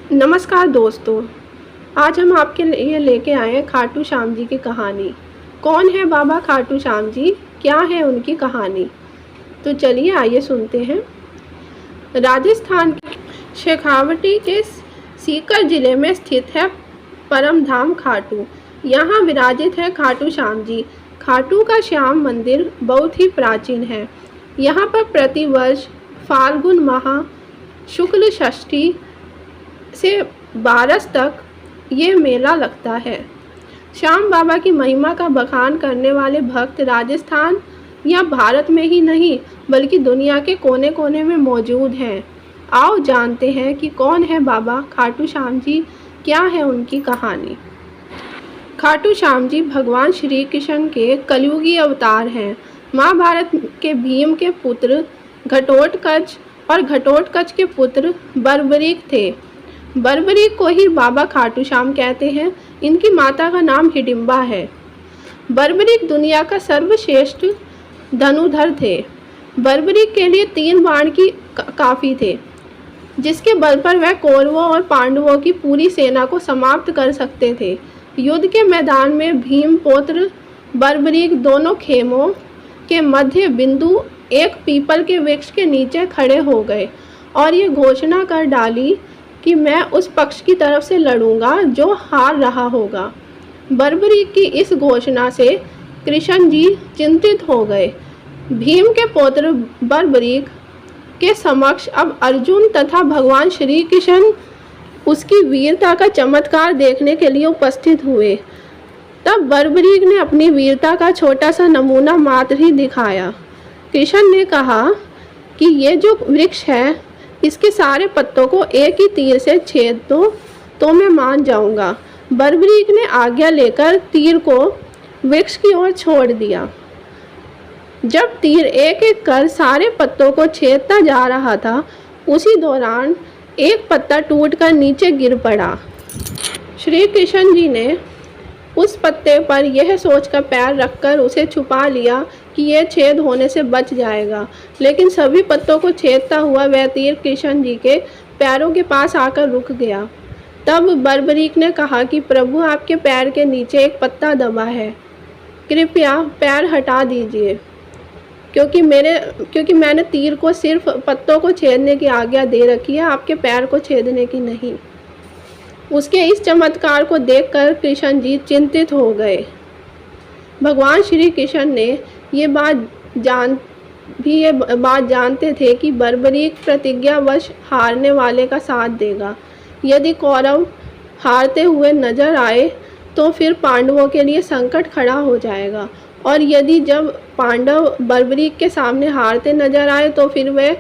नमस्कार दोस्तों, आज हम आपके लिए लेके आए हैं खाटू श्याम जी की कहानी। कौन है बाबा खाटू श्याम जी, क्या है उनकी कहानी? तो चलिए आइए सुनते हैं। राजस्थान के शेखावटी के सीकर जिले में स्थित है परम धाम खाटू। यहाँ विराजित है खाटू श्याम जी। खाटू का श्याम मंदिर बहुत ही प्राचीन है। यहाँ पर प्रतिवर्ष फाल्गुन माह शुक्ल षष्ठी से 12 तक ये मेला लगता है। श्याम बाबा की महिमा का बखान करने वाले भक्त राजस्थान या भारत में ही नहीं बल्कि दुनिया के कोने कोने में मौजूद हैं। आओ जानते हैं कि कौन है बाबा खाटू श्याम जी, क्या है उनकी कहानी। खाटू श्याम जी भगवान श्री कृष्ण के कलयुगी अवतार हैं। महाभारत के भीम के पुत्र घटोत्कच और घटोत्कच के पुत्र बर्बरीक थे। बर्बरीक को ही बाबा खाटू श्याम कहते हैं। इनकी माता का नाम हिडिंबा है। बर्बरीक दुनिया का सर्वश्रेष्ठ धनुधर थे। बर्बरीक के लिए 3 बाण की काफ़ी थे, जिसके बल पर वह कौरवों और पांडवों की पूरी सेना को समाप्त कर सकते थे। युद्ध के मैदान में भीम पौत्र बर्बरीक दोनों खेमों के मध्य बिंदु एक पीपल के वृक्ष के नीचे खड़े हो गए और ये घोषणा कर डाली कि मैं उस पक्ष की तरफ से लड़ूंगा जो हार रहा होगा। बर्बरीक की इस घोषणा से कृष्ण जी चिंतित हो गए। भीम के पौत्र बर्बरीक के समक्ष अब अर्जुन तथा भगवान श्री कृष्ण उसकी वीरता का चमत्कार देखने के लिए उपस्थित हुए। तब बर्बरीक ने अपनी वीरता का छोटा सा नमूना मात्र ही दिखाया। कृष्ण ने कहा कि ये जो वृक्ष है इसके सारे पत्तों को एक ही तीर से छेद दो तो मैं मान जाऊंगा। बर्बरीक ने आज्ञा लेकर तीर को वृक्ष की ओर छोड़ दिया। जब तीर एक एक कर सारे पत्तों को छेदता जा रहा था, उसी दौरान एक पत्ता टूटकर नीचे गिर पड़ा। श्री कृष्ण जी ने उस पत्ते पर यह सोचकर पैर रखकर उसे छुपा लिया कि यह छेद होने से बच जाएगा, लेकिन सभी पत्तों को छेदता हुआ वह तीर कृष्ण जी के पैरों के पास आकर रुक गया। तब बर्बरीक ने कहा कि प्रभु, आपके पैर के नीचे एक पत्ता दबा है, कृपया पैर हटा दीजिए, क्योंकि मैंने तीर को सिर्फ पत्तों को छेदने की आज्ञा दे रखी है, आपके पैर को छेदने की नहीं। उसके इस चमत्कार को देखकर कृष्ण जी चिंतित हो गए। भगवान श्री कृष्ण ने ये बात जानते थे कि बर्बरीक प्रतिज्ञावश हारने वाले का साथ देगा। यदि कौरव हारते हुए नजर आए तो फिर पांडवों के लिए संकट खड़ा हो जाएगा, और यदि जब पांडव बर्बरीक के सामने हारते नजर आए तो फिर वह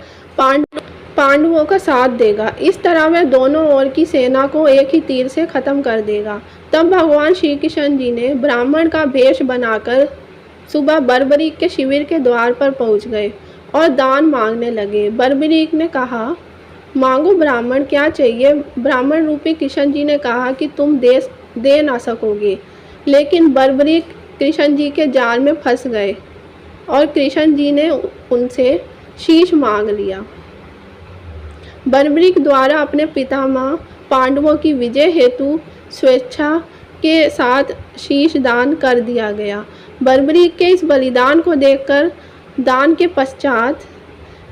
पांडवों का साथ देगा। इस तरह वह दोनों ओर की सेना को एक ही तीर से खत्म कर देगा। तब भगवान श्री कृष्ण जी ने ब्राह्मण का भेष बनाकर सुबह बर्बरीक के शिविर के द्वार पर पहुंच गए और दान मांगने लगे। बर्बरीक ने कहा, मांगो ब्राह्मण, क्या चाहिए? ब्राह्मण रूपी कृष्ण जी ने कहा कि तुम दे ना सकोगे। लेकिन बर्बरीक कृष्ण जी के जाल में फंस गए और कृष्ण जी ने उनसे शीश मांग लिया। बर्बरीक द्वारा अपने पितामह पांडवों की विजय हेतु स्वेच्छा के साथ शीश दान कर दिया गया। बर्बरीक के इस बलिदान को देखकर दान के पश्चात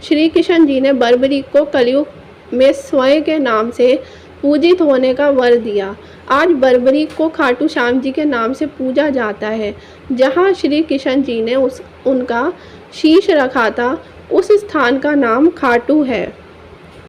श्री कृष्ण जी ने बर्बरीक को कलयुग में स्वयं के नाम से पूजित होने का वर दिया। आज बर्बरीक को खाटू श्याम जी के नाम से पूजा जाता है। जहाँ श्री कृष्ण जी ने उनका शीश रखा था, उस स्थान का नाम खाटू है।